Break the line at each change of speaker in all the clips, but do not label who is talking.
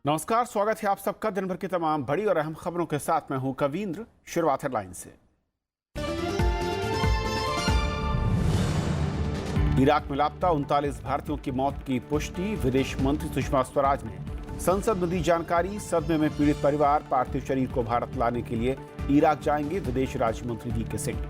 नमस्कार, स्वागत है आप सबका दिन भर की तमाम बड़ी और अहम खबरों के साथ। मैं हूं कवींद्र। शुरुआत हेडलाइन से। इराक में लापता 39 भारतीयों की मौत की पुष्टि। विदेश मंत्री सुषमा स्वराज ने संसद में दी जानकारी। सदमे में पीड़ित परिवार पार्थिव शरीर को भारत लाने के लिए इराक जाएंगे। विदेश राज्य मंत्री वी.के. सिंह।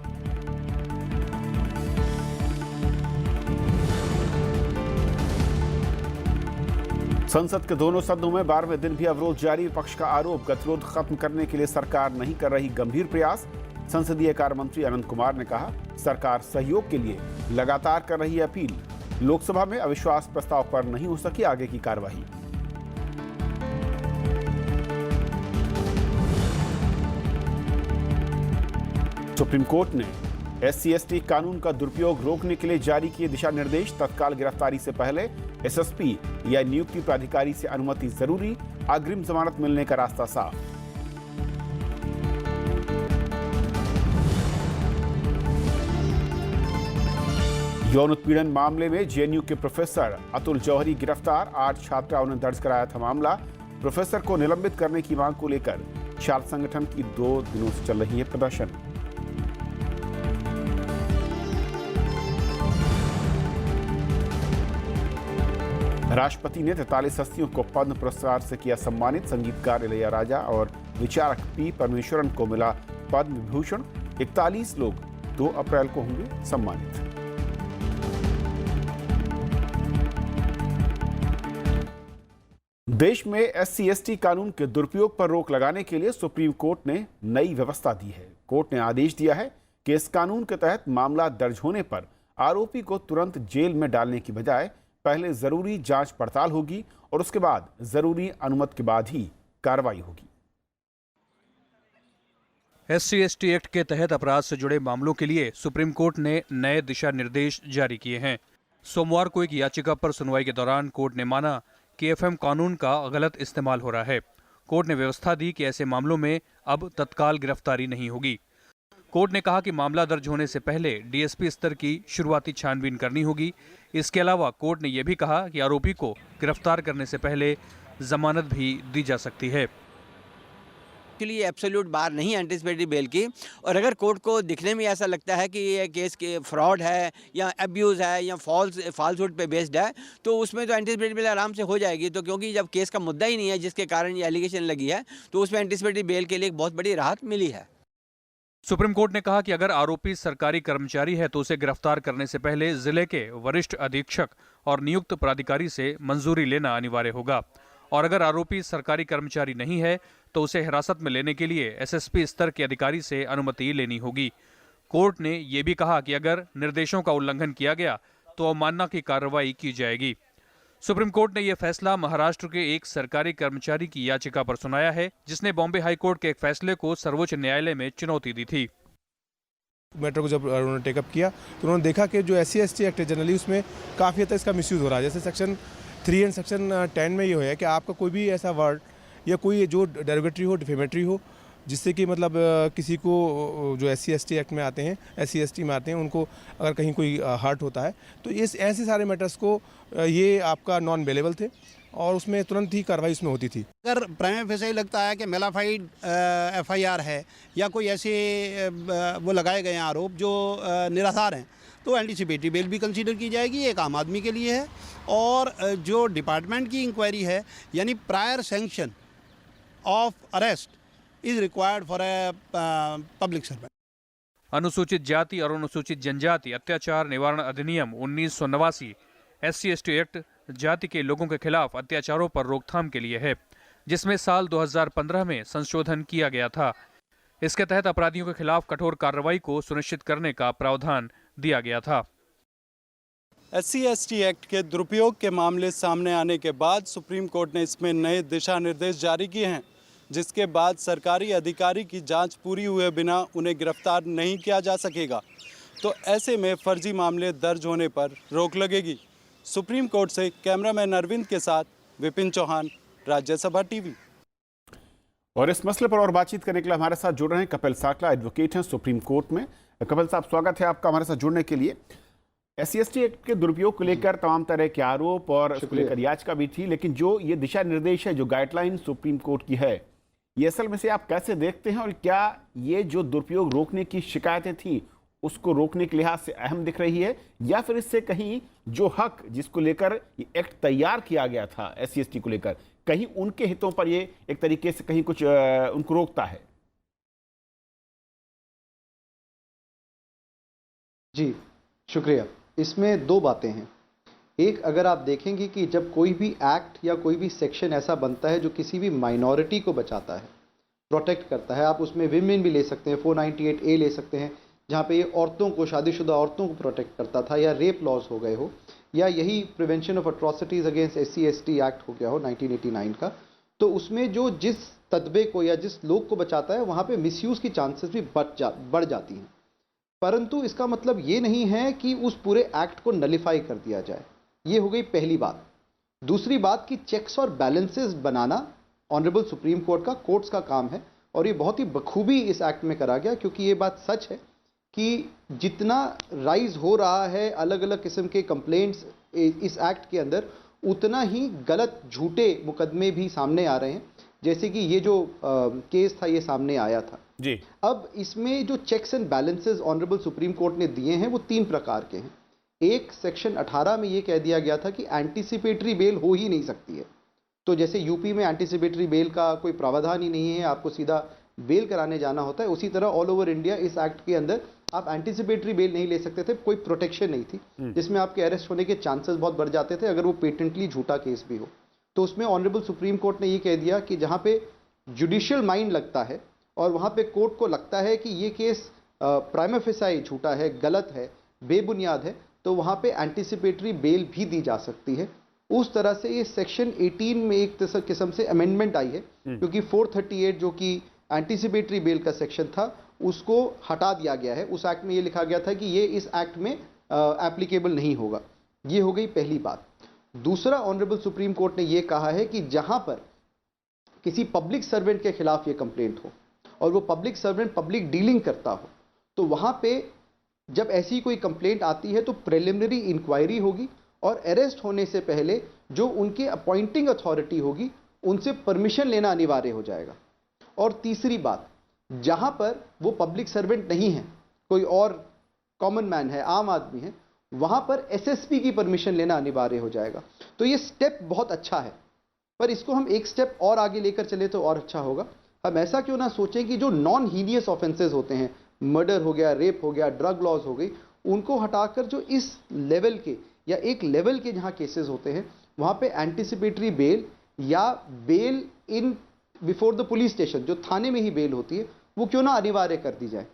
संसद के दोनों सदनों में 12वें दिन भी अवरोध जारी। विपक्ष का आरोप, गतिरोध खत्म करने के लिए सरकार नहीं कर रही गंभीर प्रयास। संसदीय कार्य मंत्री अनंत कुमार ने कहा, सरकार सहयोग के लिए लगातार कर रही है अपील। लोकसभा में अविश्वास प्रस्ताव पर नहीं हो सकी आगे की कार्यवाही। सुप्रीम कोर्ट ने SC/ST कानून का दुरुपयोग रोकने के लिए जारी किए दिशा निर्देश। तत्काल गिरफ्तारी से पहले SSP या नियुक्ति प्राधिकारी से अनुमति जरूरी। अग्रिम जमानत मिलने का रास्ता साफ। यौन उत्पीड़न मामले में JNU के प्रोफेसर अतुल जौहरी गिरफ्तार। 8 छात्राओं ने दर्ज कराया था मामला। प्रोफेसर को निलंबित करने की मांग को लेकर छात्र संगठन की 2 दिनों से चल रही है प्रदर्शन। राष्ट्रपति ने 43 हस्तियों को पद्म पुरस्कार से किया सम्मानित। संगीतकार इलैयाराजा और विचारक P. परमेश्वरन को मिला पद्म विभूषण। 41 लोग 2 अप्रैल को होंगे सम्मानित। देश में SC/ST कानून के दुरुपयोग पर रोक लगाने के लिए सुप्रीम कोर्ट ने नई व्यवस्था दी है। कोर्ट ने आदेश दिया है कि इस कानून के तहत मामला दर्ज होने पर आरोपी को तुरंत जेल में डालने की बजाय पहले जरूरी जांच पड़ताल होगी और उसके बाद जरूरी अनुमति के बाद ही कार्रवाई होगी।
SC/ST एक्ट के तहत अपराध से जुड़े मामलों के लिए सुप्रीम कोर्ट ने नए दिशा निर्देश जारी किए हैं। सोमवार को एक याचिका पर सुनवाई के दौरान कोर्ट ने माना कि FM कानून का गलत इस्तेमाल हो रहा है। कोर्ट ने व्यवस्था दी कि ऐसे मामलों में अब तत्काल गिरफ्तारी नहीं होगी। कोर्ट ने कहा कि मामला दर्ज होने से पहले DSP स्तर की शुरुआती छानबीन करनी होगी। इसके अलावा कोर्ट ने यह भी कहा कि आरोपी को गिरफ्तार करने से पहले जमानत भी दी जा सकती है।
के लिए एब्सोल्यूट बार नहीं है एंटिसिपेटरी बेल की। और अगर कोर्ट को दिखने में ऐसा लगता है कि ये केस के फ्रॉड है या अब्यूज़ है या फॉल्सहुड पे बेस्ड है, तो उसमें तो एंटिसिपेटरी बेल आराम से हो जाएगी। तो क्योंकि जब केस का मुद्दा ही नहीं है जिसके कारण ये एलिगेशन लगी है, तो उसमें एंटिसिपेटरी बेल के लिए एक बहुत बड़ी राहत मिली है।
सुप्रीम कोर्ट ने कहा कि अगर आरोपी सरकारी कर्मचारी है तो उसे गिरफ्तार करने से पहले जिले के वरिष्ठ अधीक्षक और नियुक्त प्राधिकारी से मंजूरी लेना अनिवार्य होगा। और अगर आरोपी सरकारी कर्मचारी नहीं है तो उसे हिरासत में लेने के लिए SSP स्तर के अधिकारी से अनुमति लेनी होगी। कोर्ट ने यह भी कहा कि अगर निर्देशों का उल्लंघन किया गया तो अवमानना की कार्रवाई की जाएगी। सुप्रीम कोर्ट ने यह फैसला महाराष्ट्र के एक सरकारी कर्मचारी की याचिका पर सुनाया है, जिसने बॉम्बे हाई कोर्ट के एक फैसले को सर्वोच्च न्यायालय में चुनौती दी थी।
मैटर को जब उन्होंने टेकअप किया तो उन्होंने देखा कि जो SC/ST एक्ट है जनरली उसमें काफ़ी हद तक इसका मिसयूज़ हो रहा है। जैसे सेक्शन 3 एंड सेक्शन 10 में ये है कि आपका कोई भी ऐसा वर्ड या कोई जो डेरोगेटरी हो, डिफेमेटरी हो, जिससे कि मतलब किसी को जो SC/ST एक्ट में आते हैं, SC/ST में आते हैं, उनको अगर कहीं कोई हर्ट होता है तो इस ऐसे सारे मैटर्स को ये आपका नॉन अवेलेबल थे और उसमें तुरंत ही कार्रवाई उसमें होती थी।
अगर प्राइमा फेसी लगता है कि मेलाफाइड FIR है या कोई ऐसे वो लगाए गए हैं आरोप जो निराधार हैं, तो एंटिसिपेटरी बेल भी कंसीडर की जाएगी। एक आम आदमी के लिए है। और जो डिपार्टमेंट की इंक्वायरी है, यानी prior sanction of arrest is required for a public servant.
अनुसूचित जाति और अनुसूचित जनजाति अत्याचार निवारण अधिनियम 1989 SC/ST एक्ट जाति के लोगों के खिलाफ अत्याचारों पर रोकथाम के लिए है, जिसमें साल 2015 में संशोधन किया गया था। इसके तहत अपराधियों के खिलाफ कठोर कार्रवाई को सुनिश्चित करने का प्रावधान दिया गया था।
SC/ST एक्ट के दुरुपयोग के मामले सामने आने के बाद सुप्रीम कोर्ट ने इसमें नए दिशा निर्देश जारी किए हैं, जिसके बाद सरकारी अधिकारी की जांच पूरी हुए बिना उन्हें गिरफ्तार नहीं किया जा सकेगा। तो ऐसे में फर्जी मामले दर्ज होने पर रोक लगेगी। सुप्रीम कोर्ट से कैमरामैन अरविंद के साथ विपिन चौहान, राज्यसभा टीवी।
और इस मसले पर और बातचीत करने के लिए हमारे साथ जुड़ रहे हैं कपिल साकला, एडवोकेट हैं सुप्रीम कोर्ट में। कपिल साहब, स्वागत है आपका हमारे साथ जुड़ने के लिए। SC/ST एक्ट के दुरुपयोग को लेकर तमाम तरह के आरोप और उसको लेकर याचिका भी थी, लेकिन जो ये दिशा निर्देश है, जो गाइडलाइन सुप्रीम कोर्ट की है, ये असल में से आप कैसे देखते हैं और क्या ये जो दुरुपयोग रोकने की शिकायतें थी उसको रोकने के लिहाज से अहम दिख रही है, या फिर इससे कहीं जो हक जिसको लेकर ये एक्ट तैयार किया गया था SC/ST को लेकर, कहीं उनके हितों पर ये एक तरीके से कहीं कुछ उनको रोकता है?
जी शुक्रिया। इसमें दो बातें हैं। एक, अगर आप देखेंगे कि जब कोई भी एक्ट या कोई भी सेक्शन ऐसा बनता है जो किसी भी माइनॉरिटी को बचाता है, प्रोटेक्ट करता है, आप उसमें विमेन भी ले सकते हैं, 498A ले सकते हैं जहाँ पे ये औरतों को, शादीशुदा औरतों को प्रोटेक्ट करता था, या रेप लॉज हो गए हो, या यही prevention of atrocities against SC/ST act हो गया हो 1989 का, तो उसमें जो जिस तदबे को या जिस लोग को बचाता है वहाँ पे मिसयूज़ की चांसेस भी बढ़ जाती हैं। परंतु इसका मतलब ये नहीं है कि उस पूरे एक्ट को नलिफाई कर दिया जाए। ये हो गई पहली बात। दूसरी बात कि चेक्स और बैलेंसेस बनाना ऑनरेबल सुप्रीम कोर्ट का, कोर्ट्स का काम है, और ये बहुत ही बखूबी इस एक्ट में करा गया, क्योंकि ये बात सच है कि जितना राइज हो रहा है अलग अलग किस्म के कंप्लेंट्स इस एक्ट के अंदर, उतना ही गलत झूठे मुकदमे भी सामने आ रहे हैं। जैसे कि ये जो केस था, ये सामने आया था
जी।
अब इसमें जो checks and balances honourable supreme court ने दिए हैं वो 3 प्रकार के हैं। एक, सेक्शन 18 में ये कह दिया गया था कि एंटीसिपेटरी बेल हो ही नहीं सकती है। तो जैसे यूपी में एंटीसिपेटरी बेल का कोई प्रावधान ही नहीं है, आपको सीधा बेल कराने जाना होता है, उसी तरह ऑल ओवर इंडिया इस एक्ट के अंदर आप एंटीसिपेटरी बेल नहीं ले सकते थे, कोई प्रोटेक्शन नहीं थी, जिसमें आपके अरेस्ट होने के चांसेस बहुत बढ़ जाते थे अगर वो पेटेंटली झूठा केस भी हो। तो उसमें ऑनरेबल सुप्रीम कोर्ट ने ये कह दिया कि जहाँ पे जुडिशियल माइंड लगता है और वहाँ पे कोर्ट को लगता है कि ये केस प्राइमा फेसाई झूठा है, गलत है, बेबुनियाद है, तो वहाँ पे एंटीसिपेटरी बेल भी दी जा सकती है। उस तरह से ये सेक्शन 18 में एक किस्म से अमेंडमेंट आई है, क्योंकि 438 जो कि एंटीसिपेटरी बेल का सेक्शन था उसको हटा दिया गया है। उस एक्ट में ये लिखा गया था कि ये इस एक्ट में एप्लीकेबल नहीं होगा। ये हो गई पहली बात। दूसरा, ऑनरेबल सुप्रीम कोर्ट ने ये कहा है कि जहाँ पर किसी पब्लिक सर्वेंट के खिलाफ ये कंप्लेंट हो और वो पब्लिक सर्वेंट पब्लिक डीलिंग करता हो, तो वहाँ पे जब ऐसी कोई कंप्लेंट आती है तो प्रिलिमिनरी इंक्वायरी होगी और अरेस्ट होने से पहले जो उनके अपॉइंटिंग अथॉरिटी होगी उनसे परमिशन लेना अनिवार्य हो जाएगा। और तीसरी बात, जहाँ पर वो पब्लिक सर्वेंट नहीं है, कोई और कॉमन मैन है, आम आदमी है, वहाँ पर SSP की परमिशन लेना अनिवार्य हो जाएगा। तो ये स्टेप बहुत अच्छा है, पर इसको हम एक स्टेप और आगे लेकर चले तो और अच्छा होगा। हम ऐसा क्यों ना सोचें कि जो नॉन हीनियस ऑफेंसेस होते हैं, मर्डर हो गया, रेप हो गया, ड्रग लॉज हो गई, उनको हटाकर जो इस लेवल के या एक लेवल के जहाँ केसेस होते हैं वहाँ पे एंटीसिपेटरी बेल या bail in before the police station, जो थाने में ही बेल होती है, वो क्यों ना अनिवार्य कर दी जाए।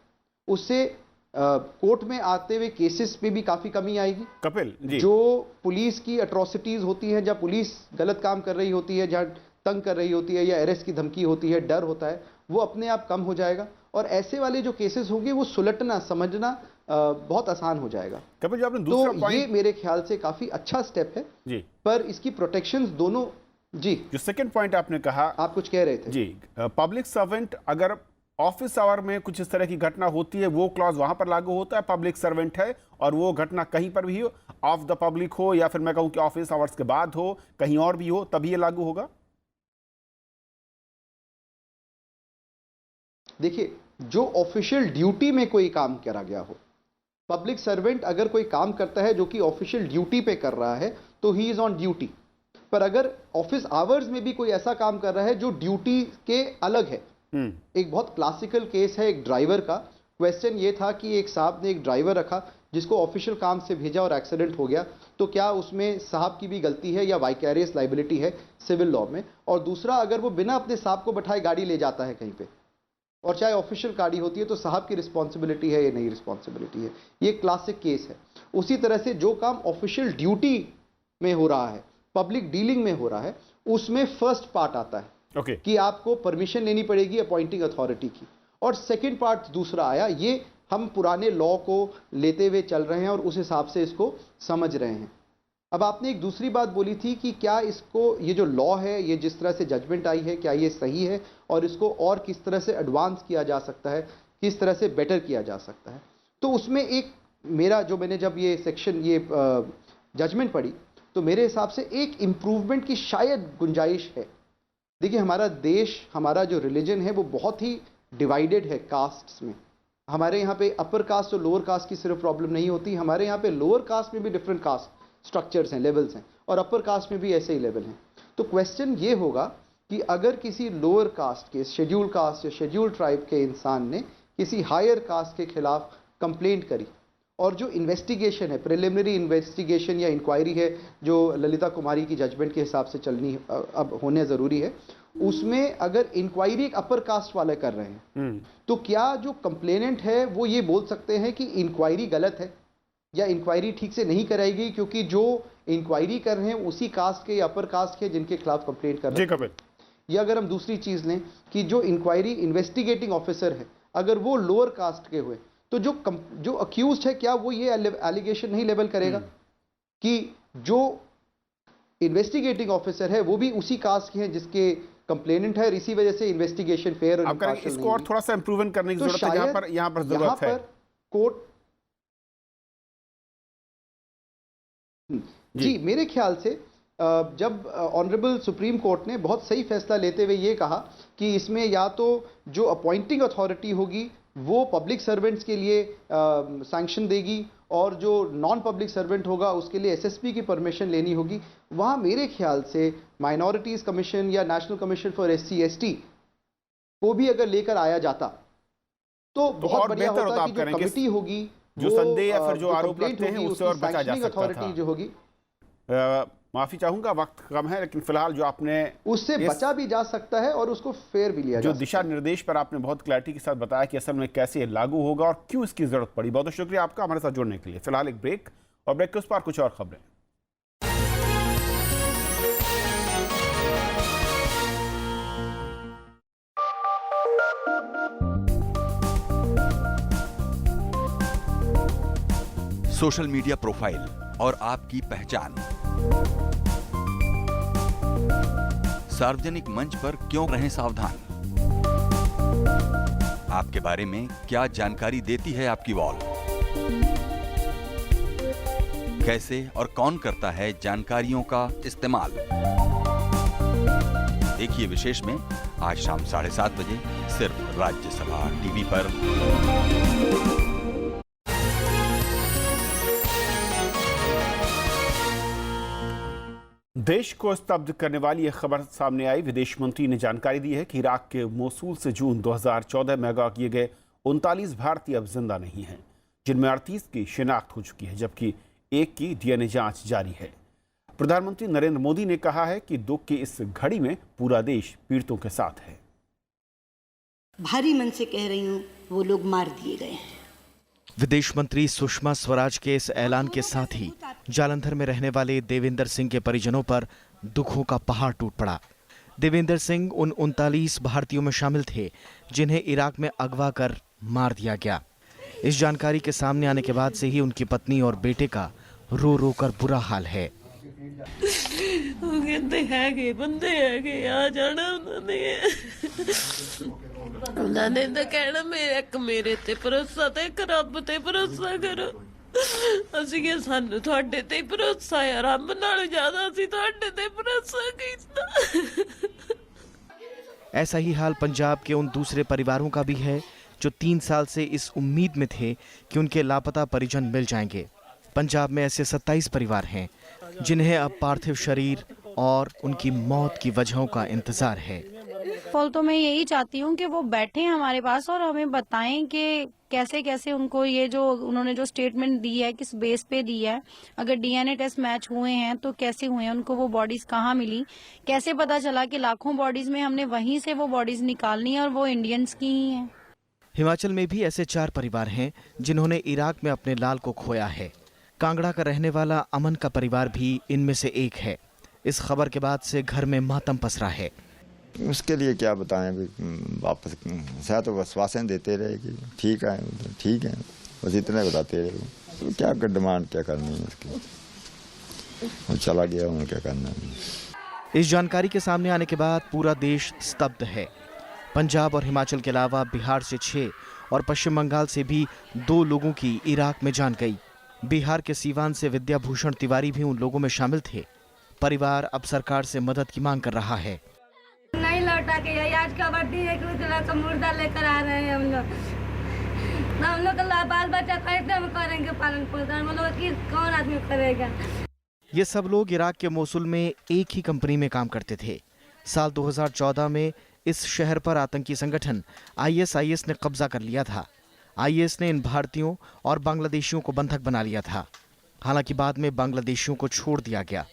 उससे कोर्ट में आते हुए केसेस पे भी काफ़ी कमी आएगी।
कपिल जी,
जो पुलिस की अट्रॉसिटीज़ होती है, जहाँ पुलिस गलत काम कर रही होती है, जहाँ तंग कर रही होती है या अरेस्ट की धमकी होती है, डर होता है, वो अपने आप कम हो जाएगा और ऐसे वाले जो केसेस होंगे वो सुलटना समझना बहुत आसान हो जाएगा।
कपिल जी, आपने दूसरा
तो
पॉइंट,
ये मेरे ख्याल से काफ़ी अच्छा स्टेप है
जी,
पर इसकी प्रोटेक्शंस दोनों। जी,
जो सेकंड पॉइंट आपने कहा,
आप कुछ कह रहे थे
जी, पब्लिक सर्वेंट अगर ऑफिस आवर में कुछ इस तरह की घटना होती है, वो क्लॉज वहां पर लागू होता है, पब्लिक सर्वेंट है और वो घटना कहीं पर भी हो, ऑफ द पब्लिक हो या फिर मैं कहूं कि ऑफिस आवर्स के बाद हो, कहीं और भी हो, तभी ये लागू होगा।
देखिए, जो ऑफिशियल ड्यूटी में कोई काम करा गया हो, पब्लिक सर्वेंट अगर कोई काम करता है जो कि ऑफिशियल ड्यूटी पे कर रहा है तो ही इज ऑन ड्यूटी। पर अगर ऑफिस आवर्स में भी कोई ऐसा काम कर रहा है जो ड्यूटी के अलग है, एक बहुत क्लासिकल केस है एक ड्राइवर का। क्वेश्चन ये था कि एक साहब ने एक ड्राइवर रखा जिसको ऑफिशियल काम से भेजा और एक्सीडेंट हो गया, तो क्या उसमें साहब की भी गलती है या वाइकेरियस लाइबिलिटी है सिविल लॉ में। और दूसरा, अगर वो बिना अपने साहब को बैठाए गाड़ी ले जाता है कहीं पे और चाहे ऑफिशियल गाड़ी होती है, तो साहब की रिस्पॉन्सिबिलिटी है या नहीं रिस्पॉन्सिबिलिटी है, ये क्लासिक केस है। उसी तरह से जो काम ऑफिशियल ड्यूटी में हो रहा है, पब्लिक डीलिंग में हो रहा है, उसमें फर्स्ट पार्ट आता है कि आपको परमिशन लेनी पड़ेगी अपॉइंटिंग अथॉरिटी की, और सेकंड पार्ट दूसरा आया। ये हम पुराने लॉ को लेते हुए चल रहे हैं और उस हिसाब से इसको समझ रहे हैं। अब आपने एक दूसरी बात बोली थी कि क्या इसको, ये जो लॉ है, ये जिस तरह से जजमेंट आई है, क्या ये सही है और इसको और किस तरह से एडवांस किया जा सकता है, किस तरह से बेटर किया जा सकता है। तो उसमें एक मेरा जो मैंने जब ये सेक्शन ये जजमेंट पढ़ी तो मेरे हिसाब से एक इम्प्रूवमेंट की शायद गुंजाइश है। देखिए हमारा देश, हमारा जो रिलीजन है वो बहुत ही डिवाइडेड है कास्ट्स में। हमारे यहाँ पे अपर कास्ट और लोअर कास्ट की सिर्फ प्रॉब्लम नहीं होती, हमारे यहाँ पे लोअर कास्ट में भी डिफरेंट कास्ट स्ट्रक्चर्स हैं, लेवल्स हैं, और अपर कास्ट में भी ऐसे ही लेवल हैं। तो क्वेश्चन ये होगा कि अगर किसी लोअर कास्ट के, शेड्यूल कास्ट या शेड्यूल ट्राइब के इंसान ने किसी हायर कास्ट के खिलाफ कंप्लेंट करी और जो इन्वेस्टिगेशन है, प्रिलिमिनरी इन्वेस्टिगेशन या इंक्वायरी है जो ललिता कुमारी की जजमेंट के हिसाब से चलनी अब होने ज़रूरी है, उसमें अगर इंक्वायरी एक अपर कास्ट वाले कर रहे हैं तो क्या जो कंप्लेनेंट है वो ये बोल सकते हैं कि इंक्वायरी गलत है या इंक्वायरी ठीक से नहीं कराई गई क्योंकि जो इंक्वायरी कर रहे हैं उसी कास्ट के या अपर कास्ट के जिनके खिलाफ कंप्लेंट कर रहे हैं। या अगर हम दूसरी चीज़ लें कि जो इंक्वायरी इन्वेस्टिगेटिंग ऑफिसर है अगर वो लोअर कास्ट के हुए तो जो अक्यूज्ड है क्या वो ये एलिगेशन नहीं लेवल करेगा कि जो इन्वेस्टिगेटिंग ऑफिसर है वो भी उसी कास्ट के हैं जिसके कंप्लेनेंट है, और इसी वजह से इन्वेस्टिगेशन फेयर और इम्पार्शियल
इसको और थोड़ा सा इम्प्रूवमेंट करने की जरूरत है, यहाँ पर जरूरत है
कोर्ट। जी मेरे ख्याल से जब ऑनरेबल सुप्रीम कोर्ट ने बहुत सही फैसला लेते हुए ये कहा कि इसमें या तो जो अपॉइंटिंग अथॉरिटी होगी वो पब्लिक सर्वेंट्स के लिए सैंक्शन देगी और जो नॉन पब्लिक सर्वेंट होगा उसके लिए एसएसपी की परमिशन लेनी होगी। वहाँ मेरे ख्याल से माइनॉरिटीज़ कमीशन या national commission for SC ST को भी अगर लेकर आया जाता तो बहुत बढ़िया होता कि जो कमिटी होगी
जो संदेह या फिर जो आरोप लगते हैं उससे और बचा जा सकता था।
जो होगी,
माफी चाहूंगा वक्त कम है, लेकिन फिलहाल जो आपने
उससे बचा भी जा सकता है और उसको फेयर भी लिया जा सकता है।
जो दिशा निर्देश पर आपने बहुत क्लैरिटी के साथ बताया कि असल में कैसे लागू होगा और क्यों इसकी जरूरत पड़ी, बहुत बहुत शुक्रिया आपका हमारे साथ जुड़ने के लिए। फिलहाल एक ब्रेक, और ब्रेक के उस पार कुछ और खबरें।
सोशल मीडिया प्रोफाइल और आपकी पहचान। सार्वजनिक मंच पर क्यों रहें सावधान? आपके बारे में क्या जानकारी देती है आपकी वॉल? कैसे और कौन करता है जानकारियों का इस्तेमाल? देखिए विशेष में आज शाम 7:30 बजे सिर्फ राज्यसभा टीवी पर।
देश को स्तब्ध करने वाली एक खबर सामने आई। विदेश मंत्री ने जानकारी दी है कि इराक के मोसूल से जून 2014 में अगवा किए गए 39 भारतीय अब जिंदा नहीं हैं, जिनमें 38 की शिनाख्त हो चुकी है, जबकि एक की डीएनए जांच जारी है। प्रधानमंत्री नरेंद्र मोदी ने कहा है कि दुख की इस घड़ी में पूरा देश पीड़ितों के साथ है।
भारी मन से कह रही हूं, वो लोग मार दिए गए हैं।
विदेश मंत्री सुषमा स्वराज के इस ऐलान के साथ ही जालंधर में रहने वाले देवेंद्र सिंह के परिजनों पर दुखों का पहाड़ टूट पड़ा। देवेंद्र सिंह उन 39 भारतीयों में शामिल थे जिन्हें इराक में अगवा कर मार दिया गया। इस जानकारी के सामने आने के बाद से ही उनकी पत्नी और बेटे का रो रो कर बुरा हाल है।
उन्होंने तो कहना मेरे ते भरोसा ते एक रब ते भरोसा करो। ਅਸੀਂ ਸਾਨੂੰ ਤੁਹਾਡੇ ਤੇ ਭਰੋਸਾ ਆ, ਰੱਬ ਨਾਲੋਂ ਜ਼ਿਆਦਾ ਅਸੀਂ ਤੁਹਾਡੇ ਤੇ ਭਰੋਸਾ ਕੀਤਾ।
ऐसा ही हाल पंजाब के उन दूसरे परिवारों का भी है जो 3 साल से इस उम्मीद में थे कि उनके लापता परिजन मिल जाएंगे। पंजाब में ऐसे 27 परिवार हैं जिन्हें अब पार्थिव शरीर और उनकी मौत की वजहों का इंतजार है।
फल तो मैं यही चाहती हूँ कि वो बैठे हमारे पास और हमें बताएं कि कैसे कैसे उनको ये जो उन्होंने जो स्टेटमेंट दी है किस बेस पे दी है, अगर डीएनए टेस्ट मैच हुए हैं तो कैसे हुए हैं, उनको वो बॉडीज कहाँ मिली, कैसे पता चला कि लाखों बॉडीज में हमने वहीं से वो बॉडीज निकालनी है और वो इंडियंस की ही हैं।
हिमाचल में भी ऐसे 4 परिवार हैं जिन्होंने इराक में अपने लाल को खोया है। कांगड़ा का रहने वाला अमन का परिवार भी इनमें से एक है। इस खबर के बाद से घर में मातम पसरा है।
उसके लिए क्या बताएं, वापस शायद तो आश्वासन देते रहे कि ठीक है, बस इतना बताते रहे। तो क्या डिमांड क्या करनी है उसकी, वो चला गया, उन्हें क्या करना है।
इस जानकारी के सामने आने के बाद पूरा देश स्तब्ध है। पंजाब और हिमाचल के अलावा बिहार से 6 और पश्चिम बंगाल से भी 2 लोगों की इराक में जान गई। बिहार के सीवान से विद्याभूषण तिवारी भी उन लोगों में शामिल थे। परिवार अब सरकार से मदद की मांग कर रहा है।
नहीं लौटा के आज का बर्थडे है कि उसका मुर्दा लेकर आ रहे हैं हम लोग का बाल बच्चा कैसे हम करेंगे पालन पोषण, हम लोग की कौन आदमी करेगा।
ये सब लोग इराक के मोसुल में एक ही कंपनी में काम करते थे। साल 2014 में इस शहर पर आतंकी संगठन ISIS ने कब्जा कर लिया था। IS ने इन भारतीयों और बांग्लादेशियों को बंधक बना लिया था। हालांकि बाद में बांग्लादेशियों को छोड़ दिया गया।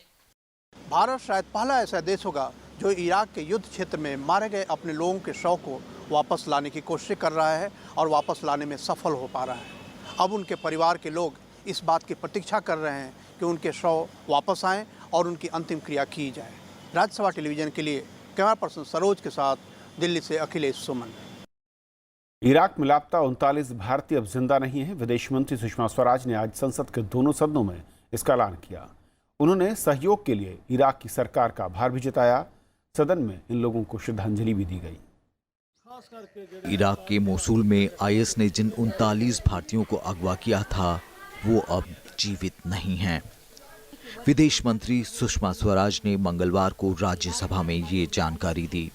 भारत शायद पहला ऐसा देश होगा जो इराक के युद्ध क्षेत्र में मारे गए अपने लोगों के शव को वापस लाने की कोशिश कर रहा है और वापस लाने में सफल हो पा रहा है। अब उनके परिवार के लोग इस बात की प्रतीक्षा कर रहे हैं कि उनके शव वापस आएं और उनकी अंतिम क्रिया की जाए। राज्यसभा टेलीविजन के लिए कैमरा पर्सन सरोज के साथ दिल्ली से अखिलेश सुमन।
इराक में लापता 39 भारतीय अब जिंदा नहीं है। विदेश मंत्री सुषमा स्वराज ने आज संसद के दोनों सदनों में इसका ऐलान किया। उन्होंने सहयोग के लिए इराक की सरकार का आभार भी जताया। सदन में इन लोगों को श्रद्धांजलि भी दी गई।
इराक के मोसुल में IS ने जिन 39 भारतीयों को अगवा किया था वो अब जीवित नहीं हैं। विदेश मंत्री सुषमा स्वराज ने मंगलवार को राज्यसभा में ये जानकारी दी।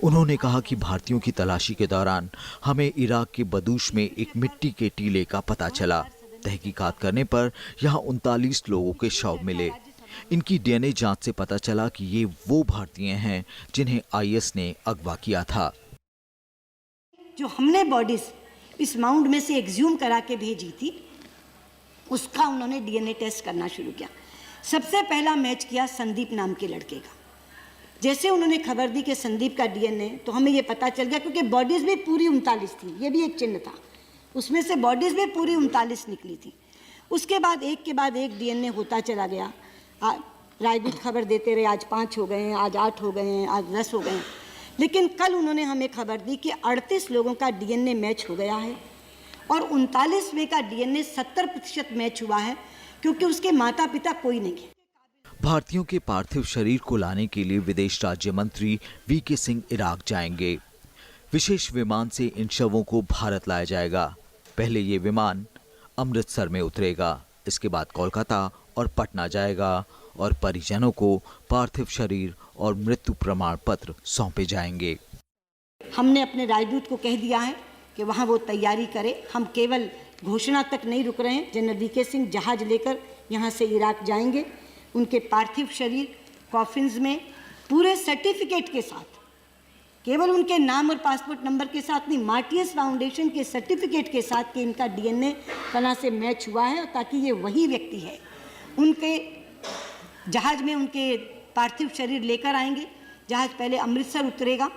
उन्होंने कहा कि भारतीयों की तलाशी के दौरान हमें इराक के बदूश में एक मिट्टी के टीले का पता चला। तहकीकात करने पर यहाँ 39 लोगों के शव मिले। इनकी DNA जांच से पता चला कि ये वो भारतीय हैं जिन्हें IS ने अगवा किया था।
जो हमने बॉडीज इस माउंट में से एक्सह्यूम करा के भेजी थी, उसका उन्होंने DNA टेस्ट करना शुरू किया। सबसे पहला मैच किया संदीप नाम के लड़के का। जैसे उन्होंने खबर दी कि संदीप का DNA, तो हमें ये पता चल गया, क्योंकि बॉडीज भी पूरी 39 थी, ये भी एक चिन्ह था, उसमें से बॉडीज भी पूरी 39 निकली थी। उसके बाद एक के बाद एक DNA होता चला गया। राजदूत खबर देते रहे, आज 5 हो गए हैं, आज 8 हो गए हैं, आज 10 हो गए हैं। लेकिन कल उन्होंने हमें खबर दी कि 38 लोगों का DNA मैच हो गया है और 39वें का DNA 70% मैच हुआ है, क्योंकि उसके माता पिता कोई नहीं है।
भारतीयों के पार्थिव शरीर को लाने के लिए विदेश राज्य मंत्री VK सिंह इराक जाएंगे। विशेष विमान से इन शवों को भारत लाया जाएगा। पहले ये विमान अमृतसर में उतरेगा, इसके बाद कोलकाता और पटना जाएगा और परिजनों को पार्थिव शरीर और मृत्यु प्रमाण पत्र सौंपे जाएंगे।
हमने अपने राजदूत को कह दिया है कि वहाँ वो तैयारी करे। हम केवल घोषणा तक नहीं रुक रहे हैं। जनरल VK सिंह जहाज लेकर यहाँ से इराक जाएंगे। उनके पार्थिव शरीर कॉफिन्स में पूरे सर्टिफिकेट के साथ, केवल उनके नाम और पासपोर्ट नंबर के साथ नहीं, मार्टियस फाउंडेशन के सर्टिफिकेट के साथ कि इनका DNA फलां से मैच हुआ है, ताकि ये वही व्यक्ति है। उनके जहाज में उनके पार्थिव शरीर लेकर आएंगे। जहाज पहले अमृतसर उतरेगा,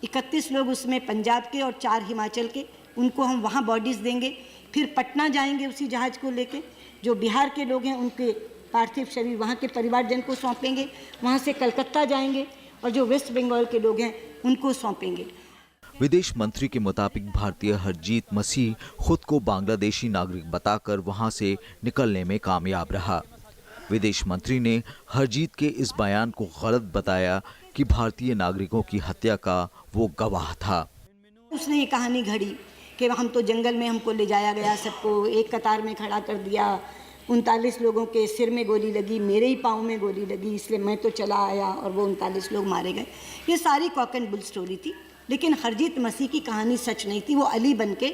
31 लोग उसमें पंजाब के और 4 हिमाचल के, उनको हम वहाँ बॉडीज़ देंगे। फिर पटना जाएंगे उसी जहाज को लेके। जो बिहार के लोग हैं उनके पार्थिव शरीर वहाँ के परिवारजन को सौंपेंगे। वहाँ से कलकत्ता जाएंगे और जो वेस्ट बंगाल के लोग हैं उनको सौंपेंगे।
विदेश मंत्री के मुताबिक भारतीय हरजीत मसीह खुद को बांग्लादेशी नागरिक बताकर वहां से निकलने में कामयाब रहा। विदेश मंत्री ने हरजीत के इस बयान को गलत बताया कि भारतीय नागरिकों की हत्या का वो गवाह था।
उसने ये कहानी घड़ी कि हम तो जंगल में हमको ले जाया गया, सबको एक कतार में खड़ा कर दिया, 39 लोगों के सिर में गोली लगी, मेरे ही पाँव में गोली लगी, इसलिए मैं तो चला आया और वो 39 लोग मारे गए। ये सारी कॉक एंड बुल स्टोरी थी। लेकिन हरजीत मसीह की कहानी सच नहीं थी। वो अली बन के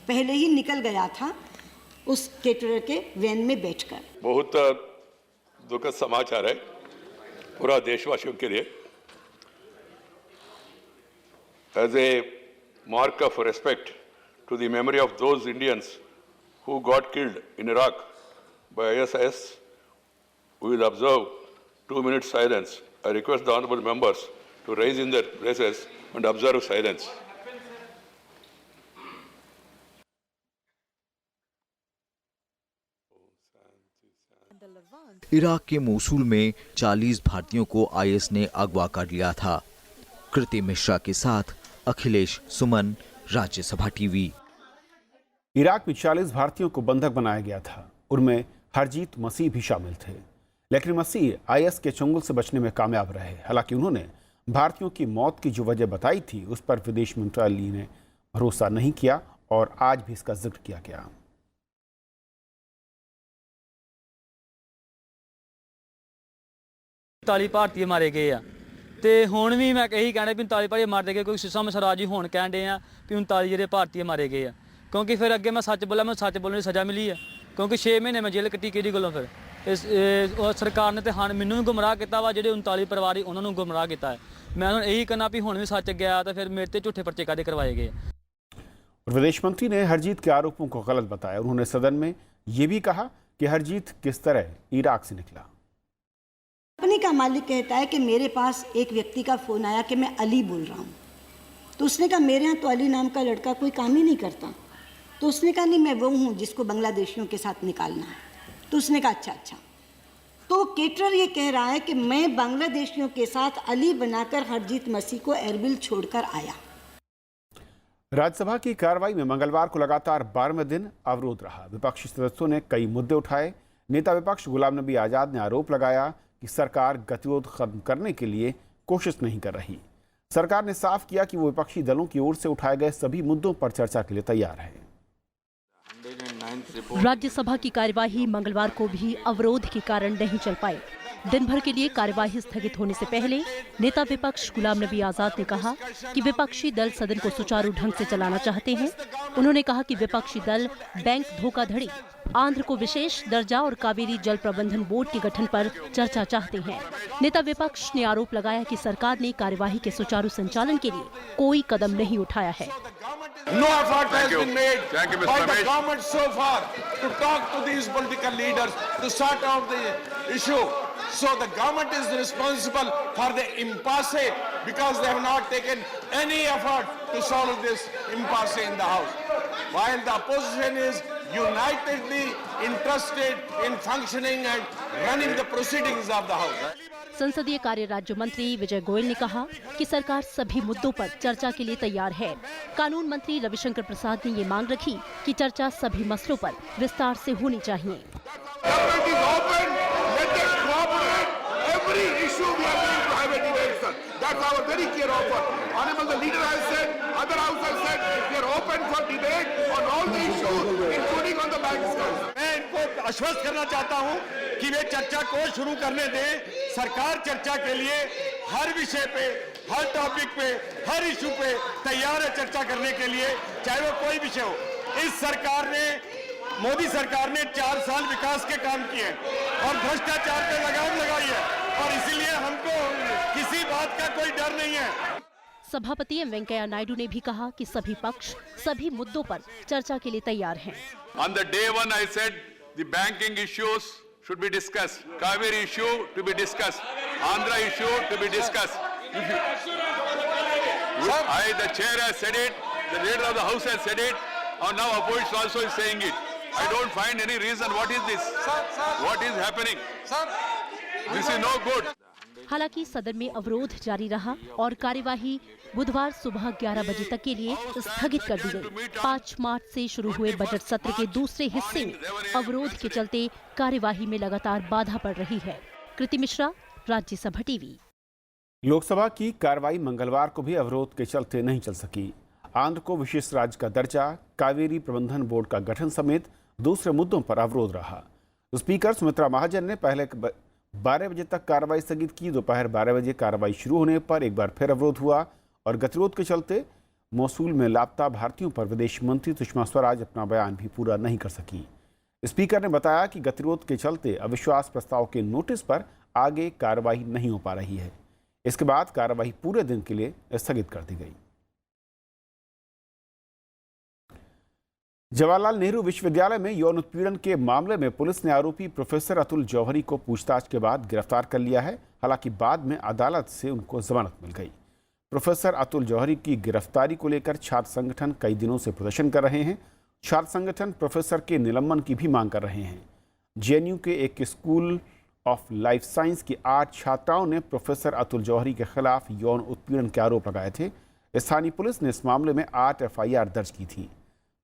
पहले ही निकल गया था उस केटरर के वैन में बैठकर।
बहुत दुखद समाचार है पूरा देशवासियों के लिए। As a mark of respect to the memory of those Indians who got killed in Iraq by ISIS, we will observe 2 minutes silence. I request the honorable members to rise in their places and observe silence.
Iraq के Mosul में 40 भारतीयों को IS ने अगवा कर लिया था। कृति मिश्रा के साथ अखिलेश सुमन, राज्यसभा टीवी।
इराक में 40 भारतीयों को बंधक बनाया गया था। उनमें हरजीत मसीह भी शामिल थे, लेकिन मसीह IS के चंगुल से बचने में कामयाब रहे। हालांकि उन्होंने भारतीयों की मौत की जो वजह बताई थी उस पर विदेश मंत्रालय ने भरोसा नहीं किया और आज भी इसका जिक्र किया गया।
39 ਭਾਰਤੀ ਮਾਰੇ ਗਏ ਆ ਤੇ ਹੁਣ ਵੀ ਮੈਂ ਇਹੀ ਕਹਿਣਾ ਵੀ 39 ਭਾਰਤੀ ਮਾਰ ਗਏ ਕੋਈ ਸੁਸ਼ਮਾ ਸਵਰਾਜ ਜੀ ਹੁਣ ਕਹਿਣ ਦੇ ਆ ਵੀ 39 ਜਿਹੜੇ ਭਾਰਤੀ ਮਾਰੇ ਗਏ ਆ ਕਿਉਂਕਿ ਫਿਰ ਅੱਗੇ ਮੈਂ ਸੱਚ ਬੋਲਿਆ ਮੈਂ ਸੱਚ ਬੋਲਣ ਦੀ ਸਜ਼ਾ ਮਿਲੀ ਆ ਕਿਉਂਕਿ 6 ਮਹੀਨੇ ਮੈਂ ਜੇਲ੍ਹ ਕੱਟੀ ਕਿਹੜੀ ਗੱਲੋਂ ਫਿਰ ਇਸ ਸਰਕਾਰ ਨੇ ਤੇ ਹਾਂ ਮੈਨੂੰ ਵੀ ਗੁੰਮਰਾਹ ਕੀਤਾ ਵਾ ਜਿਹੜੇ 39 ਪਰਿਵਾਰ ਉਹਨਾਂ ਨੂੰ ਗੁੰਮਰਾਹ ਕੀਤਾ ਹੈ मैं यही कहना भी हुण भी सच गया तो फिर मेरे ते झूठे पर्चे कादे करवाए गए।
विदेश मंत्री ने हरजीत के आरोपों को गलत बताया। उन्होंने सदन में ये भी कहा कि हरजीत किस तरह इराक से निकला।
कंपनी का मालिक कहता है कि मेरे पास एक व्यक्ति का फोन आया कि मैं अली बोल रहा हूँ, तो उसने कहा मेरे यहाँ तो अली नाम का लड़का कोई काम ही नहीं करता। तो उसने कहा नहीं मैं वो हूँ जिसको बांग्लादेशियों के साथ निकालना है। तो उसने कहा अच्छा। तो केटरर ये कह रहा है कि मैं बांग्लादेशियों के साथ अली बनाकर हरजीत मसीह को एरबिल छोड़कर आया।
राज्यसभा की कार्रवाई में मंगलवार को लगातार 12वें दिन अवरोध रहा। विपक्षी सदस्यों ने कई मुद्दे उठाए। नेता विपक्ष गुलाम नबी आजाद ने आरोप लगाया कि सरकार गतिरोध खत्म करने के लिए कोशिश नहीं कर रही। सरकार ने साफ किया कि वो विपक्षी दलों की ओर से उठाए गए सभी मुद्दों पर चर्चा के लिए तैयार है।
राज्यसभा की कार्यवाही मंगलवार को भी अवरोध के कारण नहीं चल पाई। दिन भर के लिए कार्यवाही स्थगित होने से पहले नेता विपक्ष गुलाम नबी आजाद ने कहा कि विपक्षी दल सदन को सुचारू ढंग से चलाना चाहते हैं। उन्होंने कहा कि विपक्षी दल बैंक धोखाधड़ी, आंध्र को विशेष दर्जा और कावेरी जल प्रबंधन बोर्ड के गठन पर चर्चा चाहते हैं। नेता विपक्ष ने आरोप लगाया कि सरकार ने कार्यवाही के सुचारू संचालन के लिए कोई कदम नहीं उठाया है।
No effort has been made by the government so far to talk to these political leaders to sort out the issue. So the government is responsible for the impasse because they have not taken any effort to solve this impasse in the House. While the opposition is unitedly interested in functioning and running the proceedings of the House.
संसदीय कार्य राज्य मंत्री विजय गोयल ने कहा कि सरकार सभी मुद्दों पर चर्चा के लिए तैयार है। कानून मंत्री रविशंकर प्रसाद ने ये मांग रखी कि चर्चा सभी मसलों पर विस्तार से होनी चाहिए।
मैं इनको आश्वस्त करना चाहता हूँ कि वे चर्चा को शुरू करने दें। सरकार चर्चा के लिए हर विषय पे, हर टॉपिक पे, हर इशू पे तैयार है चर्चा करने के लिए, चाहे वो कोई विषय हो। इस सरकार ने, मोदी सरकार ने 4 साल विकास के काम किए और भ्रष्टाचार पे लगाम लगाई है और इसीलिए हमको किसी बात का कोई डर नहीं है।
सभापति एम वेंकैया नायडू ने भी कहा कि सभी पक्ष सभी मुद्दों पर चर्चा के लिए तैयार हैं।
On the day one I said the banking issues should be discussed, Kaveri issue to be discussed, Andhra issue to be discussed. The chair has said it, the leader of the house has said it, and now opposition also is saying it. I don't find any reason. What is this? What is happening? This is no good.
हालांकि सदन में अवरोध जारी रहा और कार्यवाही बुधवार सुबह 11 बजे तक के लिए स्थगित कर दी गई। 5 मार्च से शुरू हुए बजट सत्र के दूसरे हिस्से में अवरोध के चलते कार्यवाही में लगातार बाधा पड़ रही है। कृति मिश्रा, राज्यसभा टीवी।
लोकसभा की कार्रवाई मंगलवार को भी अवरोध के चलते नहीं चल सकी। आंध्र को विशेष राज्य का दर्जा, कावेरी प्रबंधन बोर्ड का गठन समेत दूसरे मुद्दों पर अवरोध रहा। स्पीकर सुमित्रा महाजन ने पहले 12 बजे तक कार्रवाई स्थगित की। दोपहर 12 बजे कार्रवाई शुरू होने पर एक बार फिर अवरोध हुआ और गतिरोध के चलते मोसूल में लापता भारतीयों पर विदेश मंत्री सुषमा स्वराज अपना बयान भी पूरा नहीं कर सकी। स्पीकर ने बताया कि गतिरोध के चलते अविश्वास प्रस्ताव के नोटिस पर आगे कार्रवाई नहीं हो पा रही है। इसके बाद कार्रवाई पूरे दिन के लिए स्थगित कर दी गई। जवाहरलाल नेहरू विश्वविद्यालय में यौन उत्पीड़न के मामले में पुलिस ने आरोपी प्रोफेसर अतुल जौहरी को पूछताछ के बाद गिरफ्तार कर लिया है। हालांकि बाद में अदालत से उनको जमानत मिल गई। प्रोफेसर अतुल जौहरी की गिरफ्तारी को लेकर छात्र संगठन कई दिनों से प्रदर्शन कर रहे हैं। छात्र संगठन प्रोफेसर के निलंबन की भी मांग कर रहे हैं। जेएनयू के एक स्कूल ऑफ लाइफ साइंस की 8 छात्राओं ने प्रोफेसर अतुल जौहरी के खिलाफ यौन उत्पीड़न के आरोप लगाए थे। स्थानीय पुलिस ने इस मामले में 8 FIR दर्ज की थी।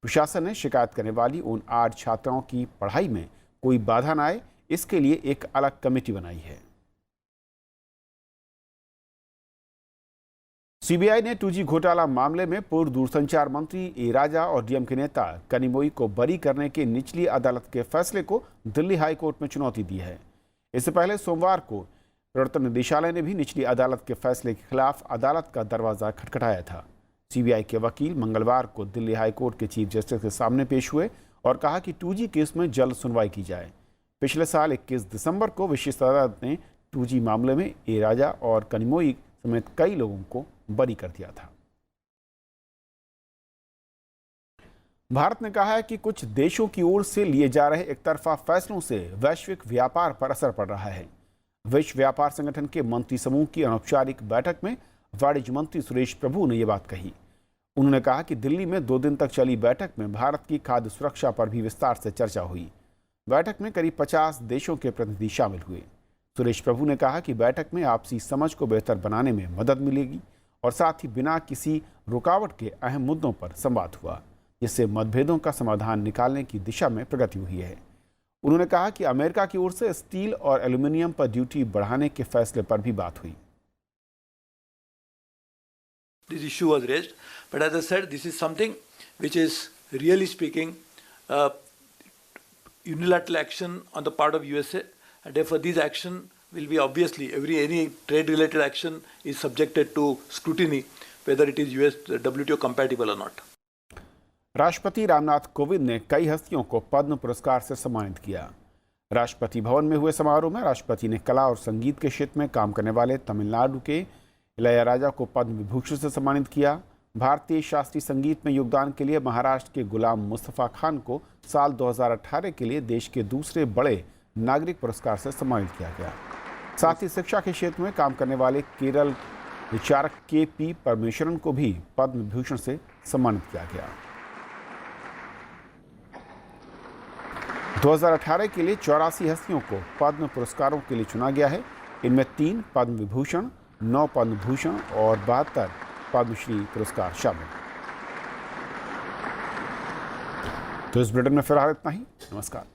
प्रशासन ने शिकायत करने वाली उन 8 छात्राओं की पढ़ाई में कोई बाधा न आए, इसके लिए एक अलग कमेटी बनाई है। सीबीआई ने 2G घोटाला मामले में पूर्व दूरसंचार मंत्री ए राजा और डीएमके नेता कनिमोई को बरी करने के निचली अदालत के फैसले को दिल्ली हाई कोर्ट में चुनौती दी है। इससे पहले सोमवार को प्रवर्तन निदेशालय ने भी निचली अदालत के फैसले के खिलाफ अदालत का दरवाजा खटखटाया था। सीबीआई के वकील मंगलवार को दिल्ली हाई कोर्ट के चीफ जस्टिस के सामने पेश हुए और कहा कि 2G केस में जल्द सुनवाई की जाए। पिछले साल 21 दिसंबर को विशेष अदालत ने 2G मामले में ए राजा और कनिमोई समेत कई लोगों को बरी कर दिया था। भारत ने कहा है कि कुछ देशों की ओर से लिए जा रहे एकतरफा फैसलों से वैश्विक व्यापार पर असर पड़ रहा है। विश्व व्यापार संगठन के मंत्री समूह की अनौपचारिक बैठक में वाणिज्य मंत्री सुरेश प्रभु ने यह बात कही। उन्होंने कहा कि दिल्ली में 2 दिन तक चली बैठक में भारत की खाद्य सुरक्षा पर भी विस्तार से चर्चा हुई। बैठक में करीब 50 देशों के प्रतिनिधि शामिल हुए। सुरेश प्रभु ने कहा कि बैठक में आपसी समझ को बेहतर बनाने में मदद मिलेगी और साथ ही बिना किसी रुकावट के अहम मुद्दों पर संवाद हुआ, जिससे मतभेदों का समाधान निकालने की दिशा में प्रगति हुई है। उन्होंने कहा कि अमेरिका की ओर से स्टील और एल्यूमिनियम पर ड्यूटी बढ़ाने के फैसले पर भी बात हुई।
This issue was raised, but as I said, this is something which is really speaking unilateral action on the part of USA, and therefore this action will be obviously any trade related action is subjected to scrutiny whether it is US WTO compatible or not.
राष्ट्रपति रामनाथ कोविंद ने कई हस्तियों को पद्म पुरस्कार से सम्मानित किया। राष्ट्रपति भवन में हुए समारोह में राष्ट्रपति ने कला और संगीत के क्षेत्र में काम करने वाले तमिलनाडु के इलैयाराजा को पद्म विभूषण से सम्मानित किया। भारतीय शास्त्रीय संगीत में योगदान के लिए महाराष्ट्र के गुलाम मुस्तफ़ा खान को साल 2018 के लिए देश के दूसरे बड़े नागरिक पुरस्कार से सम्मानित किया गया। साथ ही शिक्षा के क्षेत्र में काम करने वाले केरल विचारक KP परमेश्वरन को भी पद्म विभूषण से सम्मानित किया गया। 2018 के लिए 84 हस्तियों को पद्म पुरस्कारों के लिए चुना गया है। इनमें 3 पद्म विभूषण, 9 पद्म भूषण और 72 पद्मश्री पुरस्कार शामिल। तो इस बुलेटिन में फिलहाल इतना ही। नमस्कार।